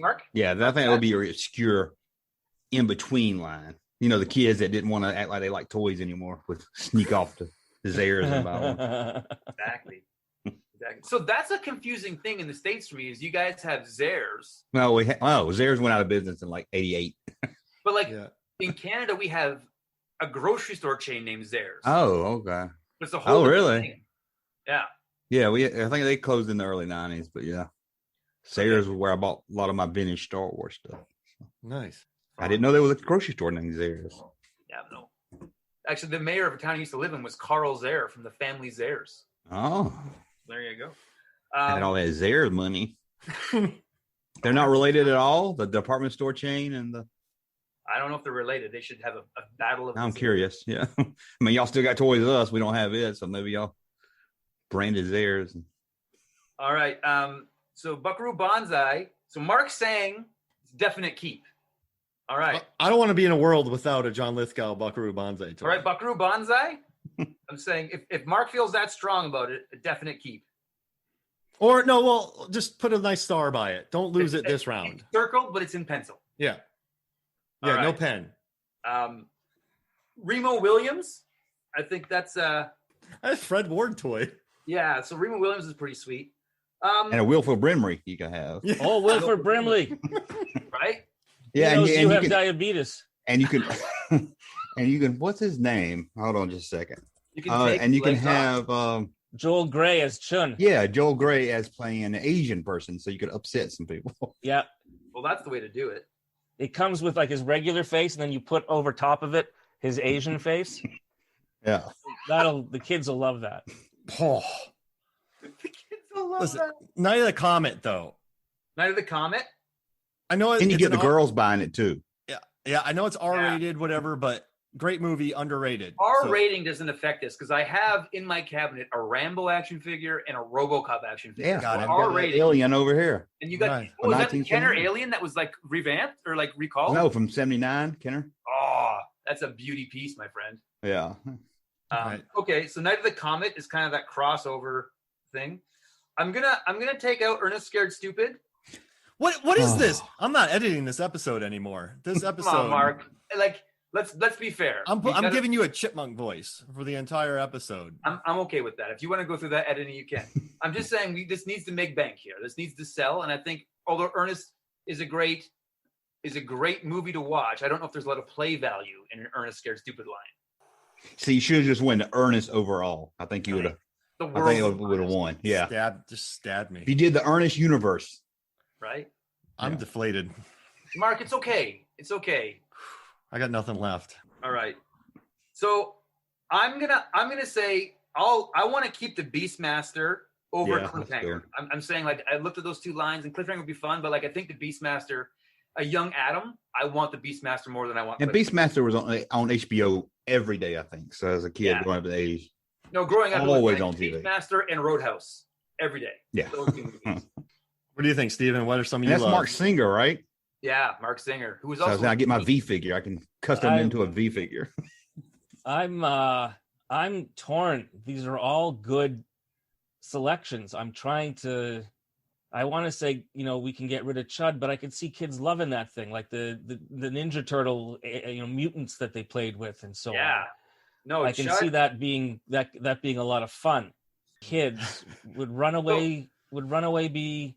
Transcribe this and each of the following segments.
Mark? Yeah, I think that would be your obscure in-between line. You know, the kids that didn't want to act like they like toys anymore would sneak off to Zayre's and buy one. Exactly. So that's a confusing thing in the States for me is you guys have Zayre's. No, Zayre's went out of business in like 88. But in Canada, we have a grocery store chain named Zayre's. Oh, okay. It's a whole really? thing. Yeah. Yeah, I think they closed in the early 90s, but yeah. Zayre's was where I bought a lot of my vintage Star Wars stuff. Nice. I didn't know there was a grocery store named Zayre's. Yeah, no. Actually, the mayor of a town I used to live in was Carl Zayre from the family Zayre's. Oh. There you go. Had all that Zayre's money. They're not related at all? The department store chain and the... I don't know if they're related. They should have a battle of... I'm curious, yeah. I mean, y'all still got Toys R Us. We don't have it, so maybe y'all branded Zayre's. All right. So Buckaroo Banzai. So Mark's saying it's definite keep. All right. I don't want to be in a world without a John Lithgow Buckaroo Banzai toy. All right, Buckaroo Banzai. I'm saying if Mark feels that strong about it, a definite keep. Or no, well, just put a nice star by it. Don't lose it this round. It's circled, but it's in pencil. Yeah. Yeah, right. No pen. Remo Williams. I think that's Fred Ward toy. Yeah, so Remo Williams is pretty sweet. And a Wilford Brimley you can have. Yeah. Oh, Wilford Brimley. Right? Yeah, and you have diabetes. And you can and you can what's his name? Hold on just a second. You can and you can have Joel Grey as Chun. Yeah, Joel Grey as playing an Asian person, so you could upset some people. Yeah. Well, that's the way to do it. It comes with like his regular face, and then you put over top of it his Asian face. Yeah. The kids will love that. Oh. The kids will love that. Night of the Comet, though. Night of the Comet? I know and you get the girls buying it too. Yeah, I know it's R-rated, whatever, but great movie, underrated. Rating doesn't affect this because I have in my cabinet a Rambo action figure and a RoboCop action figure. Yeah, got R-rated Alien over here. And you got was that the Kenner Alien that was like revamped or like recalled? No, from '79, Kenner. Oh, that's a beauty piece, my friend. Yeah. Okay, so Night of the Comet is kind of that crossover thing. I'm gonna take out Ernest Scared Stupid. What is this? I'm not editing this episode anymore. This episode, come on, Mark. Like, let's be fair. I'm giving you a chipmunk voice for the entire episode. I'm okay with that. If you want to go through that editing, you can. I'm just saying this needs to make bank here. This needs to sell, and I think although Ernest is a great movie to watch, I don't know if there's a lot of play value in an Ernest Scared Stupid line. See, you should have just went to Ernest overall. I think you would have. I think it would have won. Yeah. Just stabbed me. If you did the Ernest universe. Right? I'm deflated. Mark, it's okay. It's okay. I got nothing left. All right. So I'm gonna say I want to keep the Beastmaster over Cliffhanger. I'm saying like I looked at those two lines and Cliffhanger would be fun, but like I think the Beastmaster, a young Adam, I want the Beastmaster more than I want. And Beastmaster was on HBO every day, I think. So as a kid growing up at the '80s. No, growing up always like on TV. Beastmaster and Roadhouse every day. Yeah. Those two movies. What do you think, Steven? What are some of you? That's Mark Singer, right? Yeah, Mark Singer, who was also. So I get my V figure. I can custom into a V figure. I'm torn. These are all good selections. I want to say, we can get rid of Chud, but I could see kids loving that thing, like the Ninja Turtle, mutants that they played with and so on. Yeah. No, I can see that being that being a lot of fun. Kids would Runaway be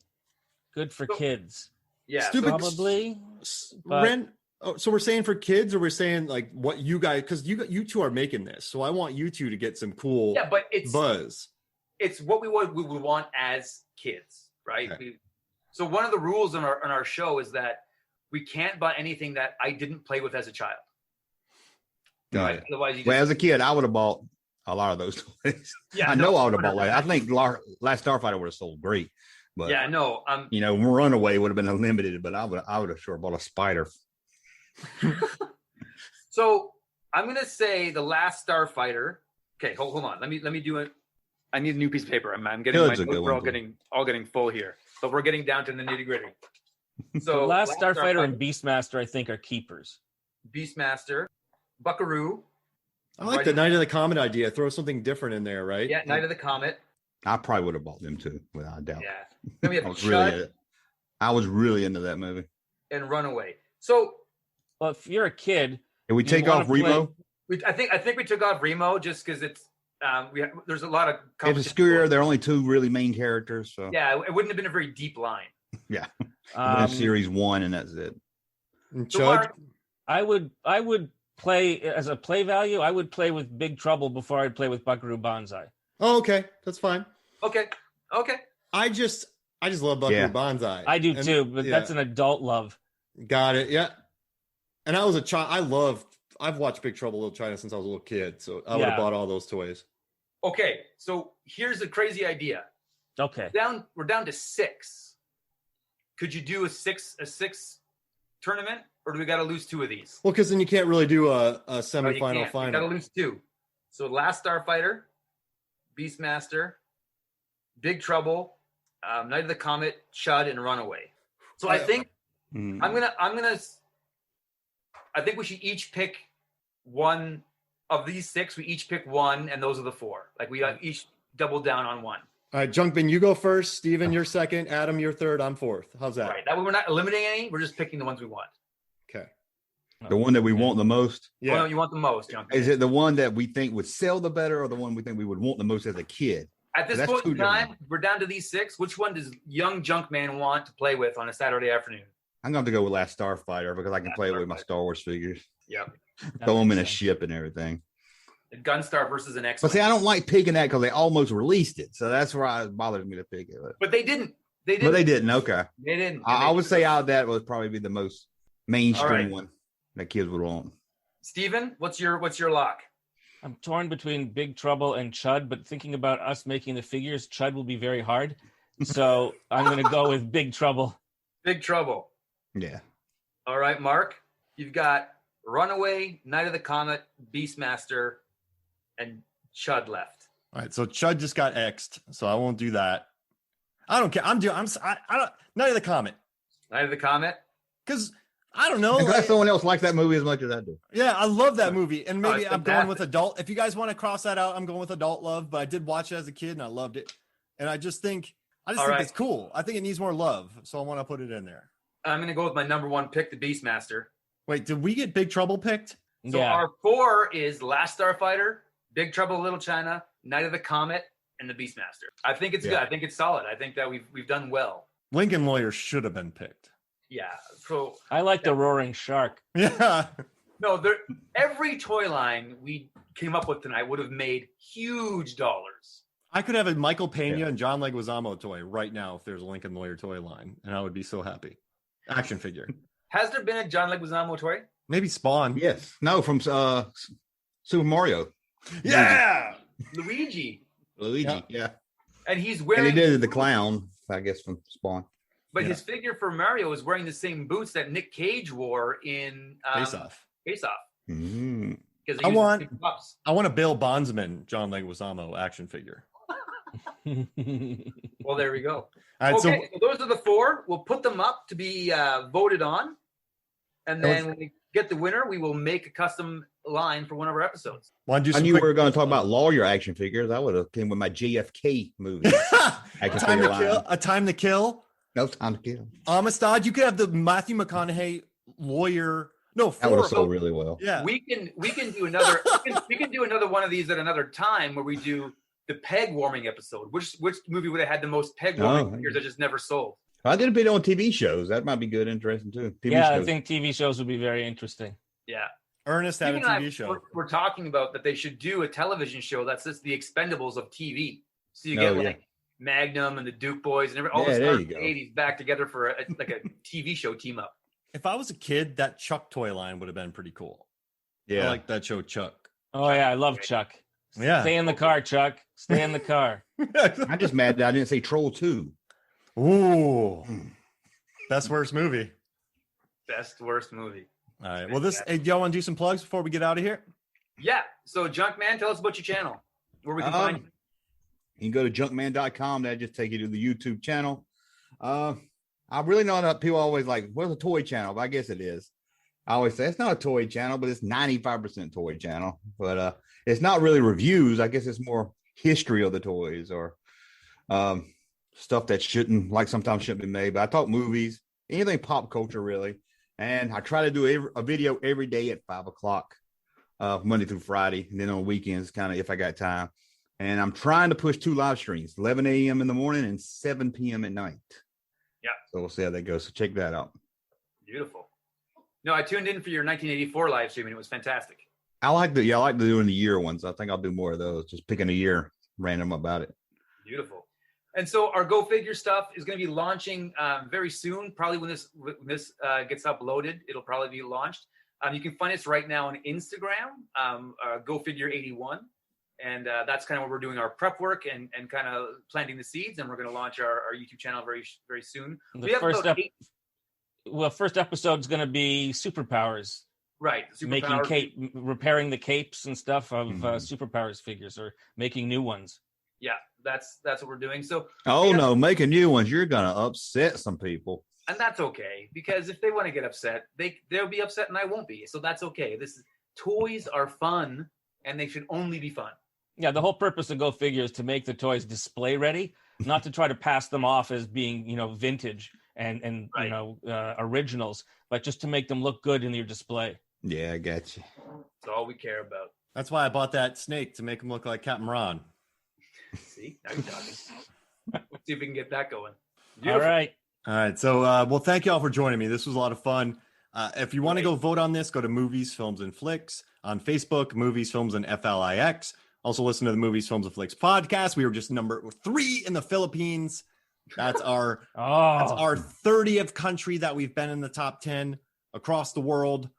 good for kids. Yeah, probably. So we're saying for kids, or we're saying like what you guys, because you two are making this, so I want you two to get some cool but it's buzz. It's what we would want as kids, right? Okay. So one of the rules on our show is that we can't buy anything that I didn't play with as a child. Right. Otherwise, as a kid, I would have bought a lot of those toys. Yeah, I know I would have bought. I think Last Starfighter would have sold great. But Runaway would have been limited, but I would have sure bought a Spider. So I'm gonna say the Last Starfighter. Okay, hold on. Let me do it. I need a new piece of paper. I'm getting we're all getting full here, but we're getting down to the nitty gritty. So Last Starfighter and Beastmaster, I think, are keepers. Beastmaster, Buckaroo. I like the Night of the Comet idea. Throw something different in there, right? Yeah, Night of the Comet. I probably would have bought them too, without a doubt. Yeah. Then we have Chud. I was really into that movie. And Runaway. So, well, if you're a kid, did we take off Remo? I think we took off Remo just because it's there's a lot of. It's a scooter. There are only 2 really main characters. So yeah, it wouldn't have been a very deep line. Yeah, series 1, and that's it. So Mark, I would play as a play value. I would play with Big Trouble before I'd play with Buckaroo Banzai. Oh, okay, that's fine. Okay. I just love Buckaroo Banzai. I do too, but that's an adult love. Got it. Yeah. And I was a child. I've watched Big Trouble Little China since I was a little kid, so I would have bought all those toys. Okay, so here's a crazy idea. Okay. We're down to 6. Could you do a six tournament, or do we got to lose 2 of these? Well, because then you can't really do a semifinal final. You got to lose 2. So Last Starfighter, Beastmaster, Big Trouble, Night of the Comet, Chud, and Runaway. So I think I think we should each pick one of these 6. We each pick one, and those are the 4. Like we each double down on one. All right, Junkman, you go first. Steven, you're second. Adam, you're third. I'm fourth. How's that? Right. That way we're not eliminating any. We're just picking the ones we want. Okay. The one that we want the most? Yeah. No, you want the most, Junkman. Is it the one that we think would sell the better, or the one we think we would want the most as a kid? At this point in time, we're down to these 6. Which one does young Junkman want to play with on a Saturday afternoon? I'm going to go with Last Starfighter because I can play it with my Star Wars figures. Yep. Throw them in a ship and everything. A Gunstar versus an X. But see, I don't like picking that because they almost released it. So that's why it bothers me to pick it. But they didn't. But they didn't. Okay. They didn't. I would say out of that would probably be the most mainstream one that kids would want. Steven, what's your lock? I'm torn between Big Trouble and Chud, but thinking about us making the figures, Chud will be very hard. So I'm going to go with Big Trouble. Big Trouble. Yeah. All right, Mark, you've got Runaway, Night of the Comet, Beastmaster, and Chud left. All right, so Chud just got X'd, so I won't do that. I don't care. I don't. Night of the Comet. Night of the Comet. Because I don't know. Glad someone else likes that movie as much as I do. Yeah, I love that movie, and maybe I'm going with adult. If you guys want to cross that out, I'm going with adult love. But I did watch it as a kid, and I loved it. And I just think it's cool. I think it needs more love, so I want to put it in there. I'm going to go with my number 1 pick, the Beastmaster. Wait, did we get Big Trouble picked? So our 4 is Last Starfighter, Big Trouble in Little China, Night of the Comet, and the Beastmaster. I think it's good. I think it's solid. I think that we've done well. Lincoln Lawyer should have been picked. Yeah. So I like the Roaring Shark. Yeah. No, every toy line we came up with tonight would have made huge dollars. I could have a Michael Pena and John Leguizamo toy right now if there's a Lincoln Lawyer toy line, and I would be so happy. Action figure. Has there been a John Leguizamo toy? Maybe Spawn. Yes. No, from Super Mario. Yeah. Luigi. Yeah. And he's wearing. And he did the clown, I guess, from Spawn. But his figure for Mario is wearing the same boots that Nick Cage wore in Face Off. Mm-hmm. I want a Bill Bondsman John Leguizamo action figure. Well, there we go. All right, so those are the 4. We'll put them up to be voted on. And then when we get the winner, we will make a custom line for one of our episodes. I knew we were going to talk about lawyer action figures. I would have came with my JFK movie. A Time to Kill. No Time to Kill. Amistad. You could have the Matthew McConaughey lawyer. No, 4. That would have sold really well. Yeah, we can do another. we can do another one of these at another time where we do the peg warming episode. Which movie would have had the most peg warming figures that just never sold? I did a bit on TV shows. That might be good, interesting too. TV shows. I think TV shows would be very interesting. Yeah. Ernest had a TV show. We're talking about that they should do a television show that's just the Expendables of TV. So you get Magnum and the Duke Boys and all the stars of the 80s back together for a TV show team up. If I was a kid, that Chuck toy line would have been pretty cool. Yeah. I like that show, Chuck. Oh, yeah. I love Chuck. Yeah. Stay in the car, Chuck. Stay in the car. I'm just mad that I didn't say Troll 2. Ooh. Best worst movie. Best worst movie. All right. Well, do y'all want to do some plugs before we get out of here? Yeah. So, Junkman, tell us about your channel. Where we can find you. You can go to junkman.com. That just take you to the YouTube channel. I really know that people always like, what's a toy channel? But I guess it is. I always say it's not a toy channel, but it's 95% toy channel. But it's not really reviews. I guess it's more history of the toys or stuff that sometimes shouldn't be made. But I talk movies. anything pop culture really. And I try to do a video every day at 5:00, Monday through Friday, and then on weekends, kind of if I got time. And I'm trying to push 2 live streams, 11 a.m. in the morning and 7 p.m. at night. Yeah. So we'll see how that goes. So check that out. Beautiful. No, I tuned in for your 1984 live stream, and it was fantastic. I like doing the year ones. I think I'll do more of those. Just picking a year, random about it. Beautiful. And so our GoFigure stuff is going to be launching very soon. Probably when this gets uploaded, it'll probably be launched. You can find us right now on Instagram, GoFigure81. And that's kind of where we're doing our prep work and kind of planting the seeds. And we're going to launch our YouTube channel very, very soon. First episode is going to be superpowers. Right. Repairing the capes and stuff of superpowers figures, or making new ones. Yeah, that's what we're doing. So no, making new ones, you're going to upset some people. And that's okay, because if they want to get upset, they'll be upset and I won't be. So that's okay. Toys are fun, and they should only be fun. Yeah, the whole purpose of GoFigure is to make the toys display ready, not to try to pass them off as being, vintage and right. Originals, but just to make them look good in your display. Yeah, I got you. That's all we care about. That's why I bought that snake, to make him look like Captain Ron. See, now you're talking. Let's see if we can get that going. Beautiful. All right. So, thank y'all for joining me. This was a lot of fun. If you want to go vote on this, go to Movies, Films, and Flicks on Facebook, Movies, Films, and FLIX. Also listen to the Movies, Films, and Flicks podcast. We were just number 3 in the Philippines. That's our that's our 30th country that we've been in the top 10 across the world.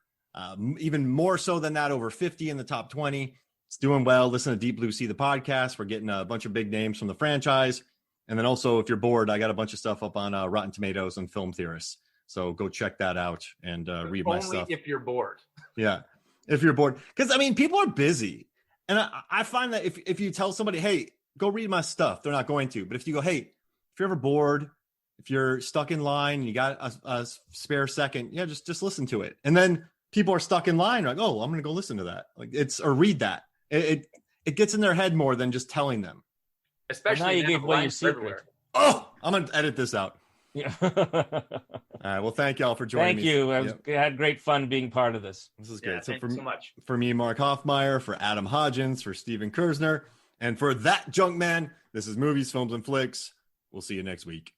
Even more so than that, over 50 in the top 20. It's doing well. Listen to Deep Blue Sea, the podcast. We're getting a bunch of big names from the franchise. And then also, if you're bored, I got a bunch of stuff up on Rotten Tomatoes and Film Theorists. So go check that out and read my stuff. Only if you're bored. Yeah, if you're bored. Because, people are busy. And I find that if you tell somebody, hey, go read my stuff, they're not going to. But if you go, hey, if you're ever bored, if you're stuck in line, and you got a spare second, yeah, just listen to it. And then people are stuck in line, like, oh, I'm going to go listen to that. Or read that. It gets in their head more than just telling them. Especially now you gave away your secret. Oh, I'm going to edit this out. Yeah. All right. Well, thank y'all for joining me. Thank you. I had great fun being part of this. This is great. Yeah, thank you so much. For me, Mark Hoffmeyer, for Adam Hodgins, for Steven Kersner, and for That Junkman, this is Movies, Films, and Flicks. We'll see you next week.